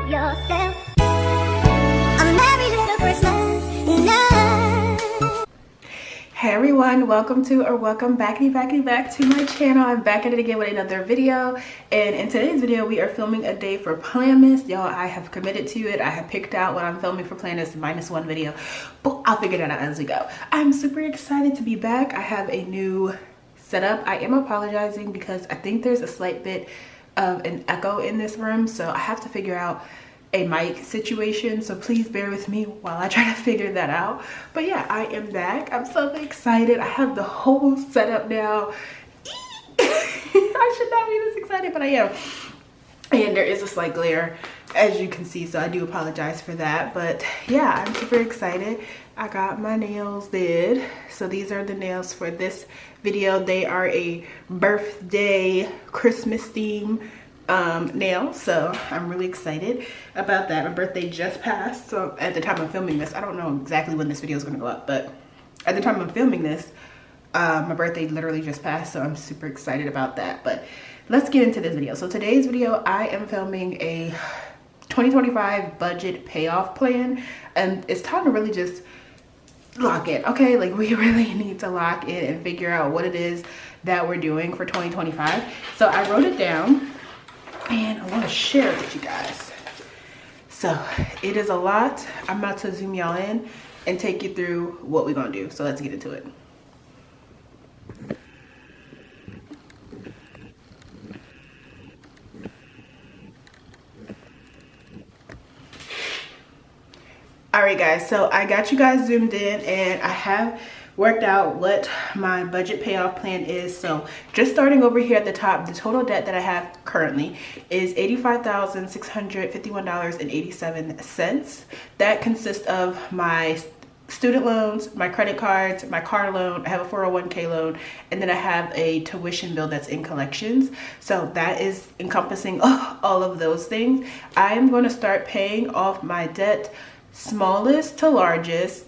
yourself. A merry little Christmas night. Hey everyone, welcome back to my channel. I'm back at it again with another video, and in today's video we are filming a day for Planmas. Y'all, I have committed to it. I have picked out what I'm filming for Planmas -1 video, but I'll figure that out as we go. I'm super excited to be back. I have a new setup. I am apologizing because I think there's a slight bit of an echo in this room, so I have to figure out a mic situation, so please bear with me while I try to figure that out. But yeah, I am back. I'm so excited. I have the whole setup now. I should not be this excited, but I am. And there is a slight glare, as you can see, so I do apologize for that. But yeah, I'm super excited. I got my nails did. So these are the nails for this video. They are a birthday Christmas theme nail, so I'm really excited about that. My birthday just passed, so at the time I'm filming this, I don't know exactly when this video is going to go up, but at the time I'm filming this, my birthday literally just passed, so I'm super excited about that. But let's get into this video. So today's video, I am filming a 2025 budget payoff plan, and it's time to really just lock in, okay? Like, we really need to lock in and figure out what it is that we're doing for 2025. So I wrote it down and I want to share it with you guys. So it is a lot. I'm about to zoom y'all in and take you through what we're gonna do. So let's get into it. All right guys, so I got you guys zoomed in and I have worked out what my budget payoff plan is. So just starting over here at the top, the total debt that I have currently is $85,651.87. That consists of my student loans, my credit cards, my car loan, I have a 401k loan, and then I have a tuition bill that's in collections. So that is encompassing all of those things. I am going to start paying off my debt smallest to largest,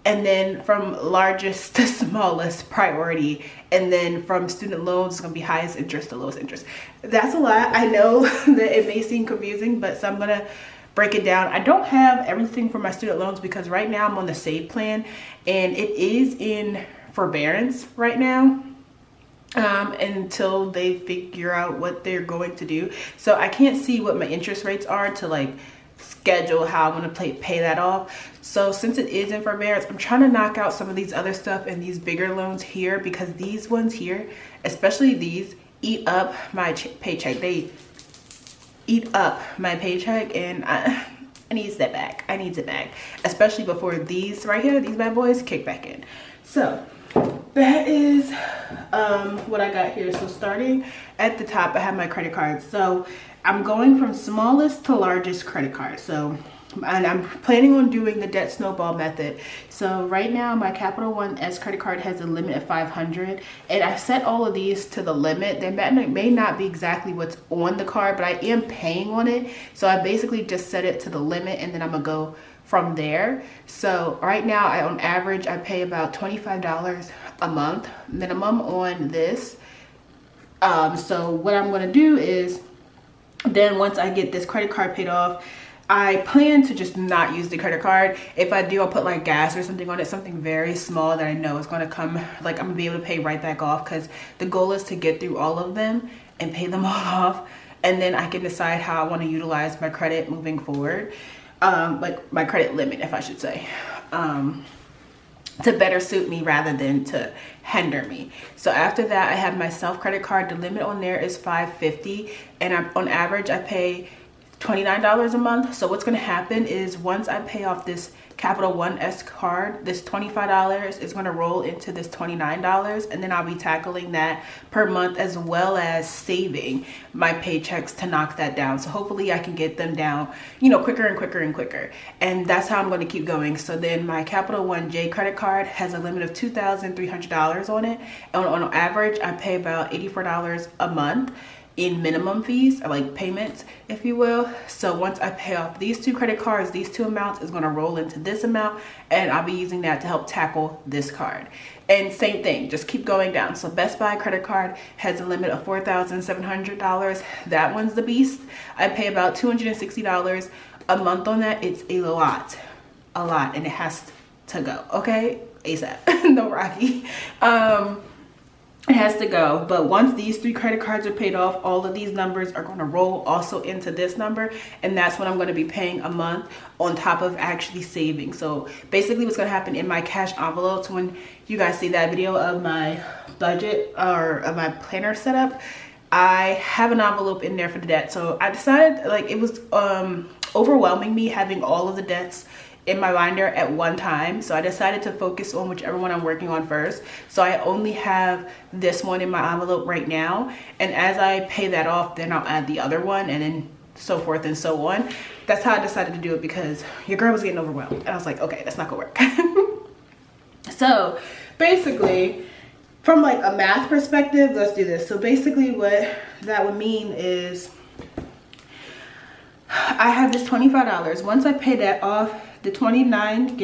and then from largest to smallest priority, and then from student loans it's gonna be highest interest to lowest interest. That's a lot. I know that it may seem confusing, but so I'm gonna break it down. I don't have everything for my student loans because right now I'm on the save plan and it is in forbearance right now until they figure out what they're going to do. So I can't see what my interest rates are to like schedule how I'm going to pay that off. So since it is in forbearance, I'm trying to knock out some of these other stuff and these bigger loans here, because these ones here, especially these, eat up my paycheck. They eat up my paycheck, and I need that back. I need it back, especially before these right here, these bad boys, kick back in. So that is what I got here. So starting at the top, I have my credit cards. So I'm going from smallest to largest credit card. So, and I'm planning on doing the debt snowball method. So right now my Capital One S credit card has a limit of 500, and I set all of these to the limit. They may not be exactly what's on the card, but I am paying on it. So I basically just set it to the limit, and then I'm gonna go from there. So right now, on average, I pay about $25 a month minimum on this. So what I'm gonna do is, then once I get this credit card paid off, I plan to just not use the credit card. If I do, I'll put like gas or something on it, something very small that I know is going to come, like I'm gonna be able to pay right back off, because the goal is to get through all of them and pay them all off, and then I can decide how I want to utilize my credit moving forward, like my credit limit, if I should say, to better suit me rather than to hinder me. So after that, I have my self credit card. The limit on there is $550, and on average I pay $29 a month. So what's going to happen is once I pay off this Capital One S card, this $25 is going to roll into this $29, and then I'll be tackling that per month, as well as saving my paychecks to knock that down. So hopefully I can get them down, you know, quicker and quicker and quicker, and that's how I'm going to keep going. So then my Capital One J credit card has a limit of $2,300 on it, and on average I pay about $84 a month. in minimum fees, or like payments, if you will. So once I pay off these 2 credit cards, these 2 amounts is going to roll into this amount, and I'll be using that to help tackle this card. And same thing, just keep going down. So Best Buy credit card has a limit of $4,700. That one's the beast. I pay about $260 a month on that. It's a lot, and it has to go, okay? ASAP. No Rocky. It has to go. But once these 3 credit cards are paid off, all of these numbers are going to roll also into this number, and that's what I'm going to be paying a month on top of actually saving. So basically what's going to happen in my cash envelopes, when you guys see that video of my budget or of my planner setup, I have an envelope in there for the debt. So I decided, like, it was overwhelming me having all of the debts in my binder at one time, so I decided to focus on whichever one I'm working on first. So I only have this one in my envelope right now, and as I pay that off, then I'll add the other one, and then so forth and so on. That's how I decided to do it, because your girl was getting overwhelmed, and I was like, okay, that's not gonna work. So basically, from like a math perspective, let's do this. So basically what that would mean is I have this $25. Once I pay that off, the 25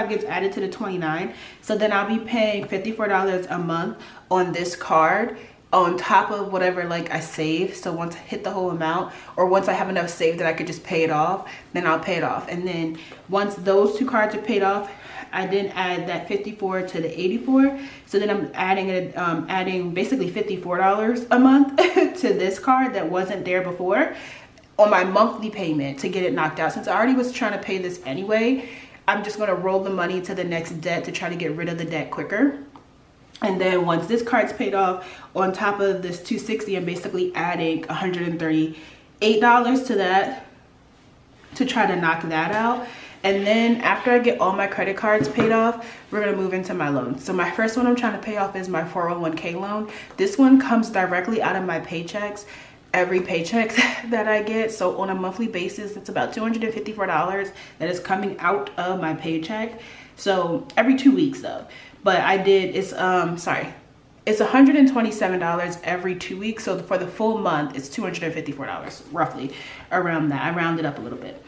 gets added to the 29. So then I'll be paying $54 a month on this card on top of whatever like I save. So once I hit the whole amount, or once I have enough saved that I could just pay it off, then I'll pay it off. And then once those 2 cards are paid off, I then add that 54 to the 84. So then I'm adding basically $54 a month to this card that wasn't there before, on my monthly payment, to get it knocked out. Since I already was trying to pay this anyway, I'm just going to roll the money to the next debt to try to get rid of the debt quicker. And then once this card's paid off, on top of this $260, I'm basically adding $138 to that to try to knock that out. And then after I get all my credit cards paid off, we're going to move into my loans. So my first one I'm trying to pay off is my 401k loan. This one comes directly out of my paychecks. Every paycheck that I get, so on a monthly basis, it's about $254 that is coming out of my paycheck. So every 2 weeks though, but it's $127 every 2 weeks. So for the full month, it's $254 roughly, around that. I rounded up a little bit,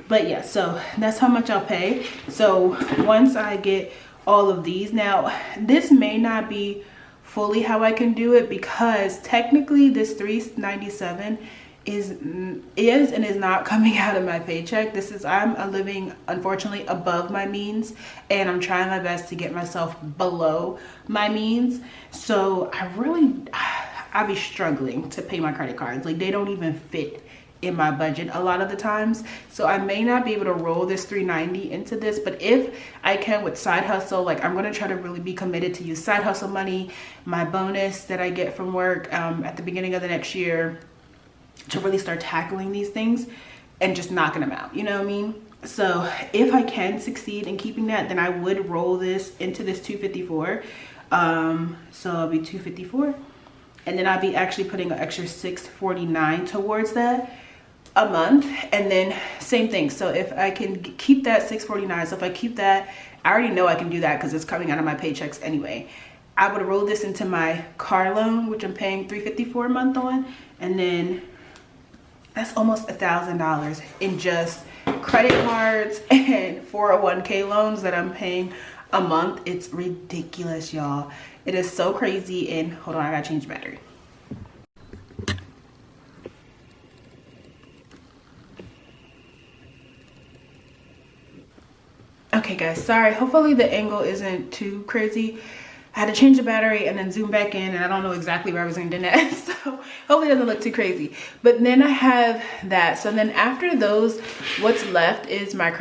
but yeah, so that's how much I'll pay. So once I get all of these, now this may not be fully how I can do it, because technically this $397 is and is not coming out of my paycheck. I'm living unfortunately above my means, and I'm trying my best to get myself below my means. So I'll be struggling to pay my credit cards. Like, they don't even fit in my budget a lot of the times. So I may not be able to roll this $390 into this, but if I can with side hustle, like, I'm going to try to really be committed to use side hustle money, my bonus that I get from work at the beginning of the next year, to really start tackling these things and just knocking them out, you know what I mean? So if I can succeed in keeping that, then I would roll this into this 254. So I'll be 254, and then I'll be actually putting an extra $649 towards that a month. And then same thing, so if I can keep that $649, so if I keep that, I already know I can do that because it's coming out of my paychecks anyway. I would roll this into my car loan, which I'm paying $354 a month on, and then that's almost $1,000 in just credit cards and 401k loans that I'm paying a month. It's ridiculous, y'all. It is so crazy. And hold on, I gotta change the battery. Okay guys, sorry, hopefully the angle isn't too crazy. I had to change the battery and then zoom back in, and I don't know exactly where I was going to do that. So hopefully it doesn't look too crazy. But then I have that. So then after those, what's left is my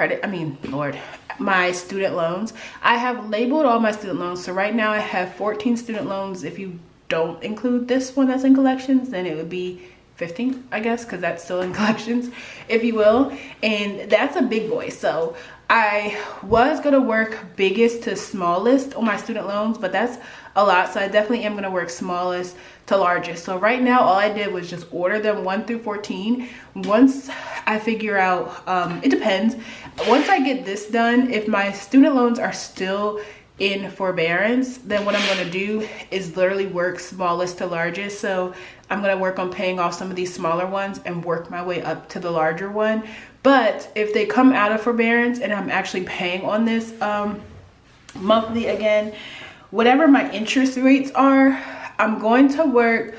my student loans. I have labeled all my student loans. So right now I have 14 student loans. If you don't include this one that's in collections, then it would be 15, I guess, because that's still in collections, if you will. And that's a big boy. So I was gonna work biggest to smallest on my student loans, but that's a lot, so I definitely am gonna work smallest to largest. So right now all I did was just order them 1 through 14. Once I figure out, it depends, once I get this done, if my student loans are still in forbearance, then what I'm going to do is literally work smallest to largest. So I'm going to work on paying off some of these smaller ones and work my way up to the larger one. But if they come out of forbearance and I'm actually paying on this monthly again, whatever my interest rates are, I'm going to work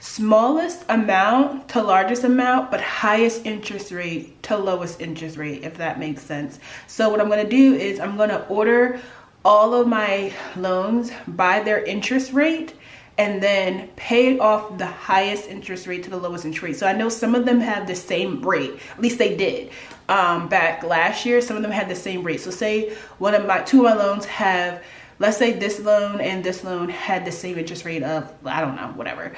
smallest amount to largest amount, but highest interest rate to lowest interest rate, if that makes sense. So what I'm going to do is I'm going to order all of my loans by their interest rate and then pay off the highest interest rate to the lowest interest rate. So I know some of them have the same rate, at least they did back last year. Some of them had the same rate. So say two of my loans have, let's say this loan and this loan had the same interest rate of, I don't know, whatever.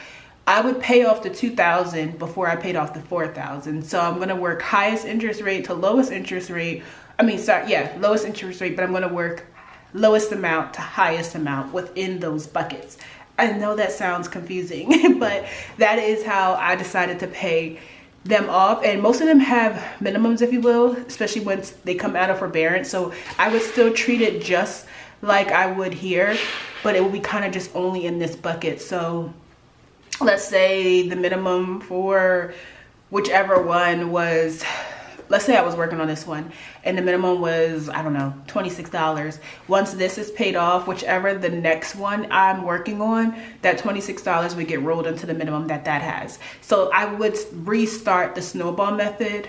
I would pay off the $2,000 before I paid off the $4,000. So I'm going to work highest interest rate to lowest interest rate. Lowest interest rate, but I'm going to work lowest amount to highest amount within those buckets. I know that sounds confusing, but that is how I decided to pay them off. And most of them have minimums, if you will, especially once they come out of forbearance. So I would still treat it just like I would here, but it will be kind of just only in this bucket. So let's say the minimum for whichever one was, let's say I was working on this one and the minimum was, I don't know, $26. Once this is paid off, whichever the next one I'm working on, that $26 would get rolled into the minimum that has. So I would restart the snowball method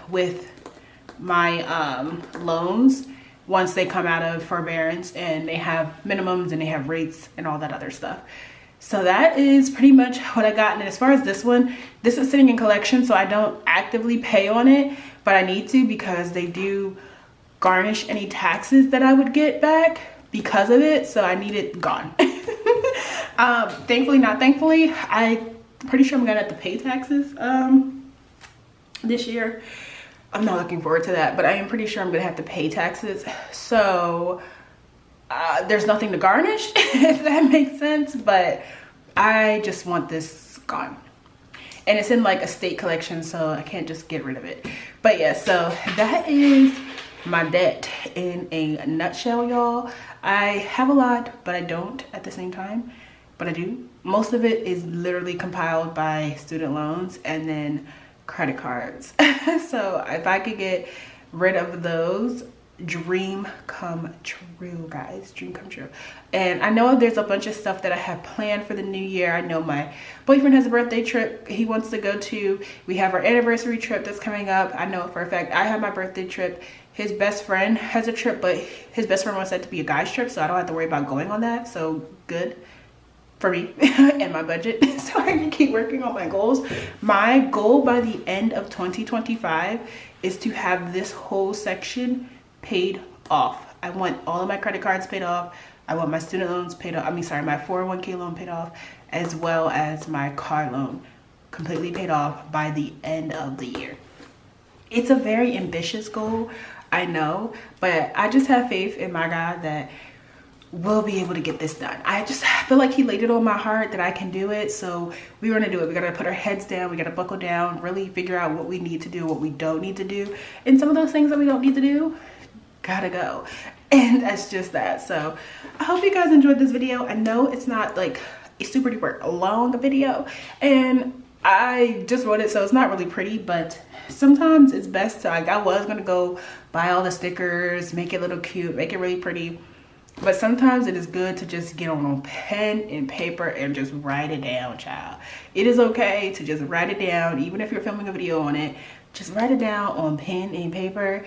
with my loans once they come out of forbearance and they have minimums and they have rates and all that other stuff. So that is pretty much what I got. And as far as this one, this is sitting in collection, so I don't actively pay on it, but I need to because they do garnish any taxes that I would get back because of it. So I need it gone. Thankfully, not thankfully, I'm pretty sure I'm gonna have to pay taxes this year. I'm not looking forward to that, but I am pretty sure I'm gonna have to pay taxes. So there's nothing to garnish, if that makes sense, but I just want this gone. And it's in like a state collection, so I can't just get rid of it. But yeah, so that is my debt in a nutshell, y'all. I have a lot, but I don't at the same time, but I do. Most of it is literally compiled by student loans and then credit cards. So if I could get rid of those, dream come true, guys. Dream come true. And I know there's a bunch of stuff that I have planned for the new year. I know my boyfriend has a birthday trip he wants to go to. We have our anniversary trip that's coming up. I know for a fact I have my birthday trip. His best friend has a trip, but his best friend wants that to be a guy's trip, so I don't have to worry about going on that. So good for me and my budget. So I can keep working on my goals. My goal by the end of 2025 is to have this whole section paid off. I want all of my credit cards paid off. I want my student loans paid off. My 401k loan paid off, as well as my car loan completely paid off by the end of the year. It's a very ambitious goal, I know, but I just have faith in my God that we'll be able to get this done. I just feel like he laid it on my heart that I can do it. So we're gonna do it. We gotta put our heads down. We gotta buckle down, really figure out what we need to do, what we don't need to do. And some of those things that we don't need to do, gotta go. And that's just that. So I hope you guys enjoyed this video. I know it's not like a super duper long video, and I just wrote it, so it's not really pretty, but sometimes it's best to, like, I was gonna go buy all the stickers, make it a little cute, make it really pretty, but sometimes it is good to just get on a pen and paper and just write it down, child. It is okay to just write it down, even if you're filming a video on it. Just write it down on pen and paper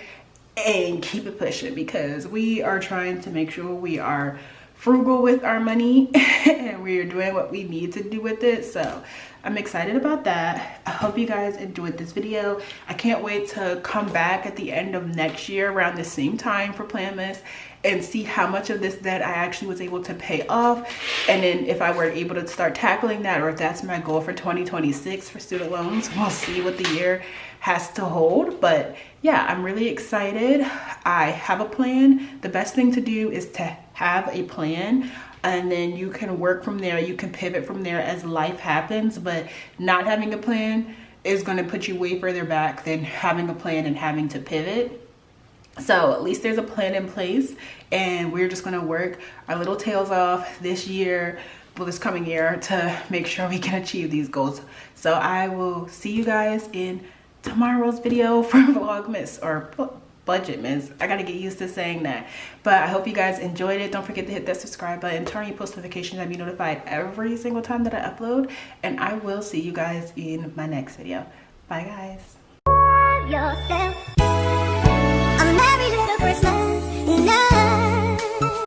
and keep it pushing, because we are trying to make sure we are frugal with our money and we are doing what we need to do with it. So I'm excited about that. I hope you guys enjoyed this video. I can't wait to come back at the end of next year around the same time for Planmas and see how much of this debt I actually was able to pay off, and then if I were able to start tackling that, or if that's my goal for 2026 for student loans. We'll see what the year has to hold. But yeah, I'm really excited. I have a plan. The best thing to do is to have a plan, and then you can work from there. You can pivot from there as life happens, but not having a plan is going to put you way further back than having a plan and having to pivot. So at least there's a plan in place, and we're just gonna work our little tails off this year, well, this coming year, to make sure we can achieve these goals. So I will see you guys in tomorrow's video for Vlogmas or Budgetmas. I gotta get used to saying that. But I hope you guys enjoyed it. Don't forget to hit that subscribe button, turn on your post notifications, and be notified every single time that I upload. And I will see you guys in my next video. Bye guys.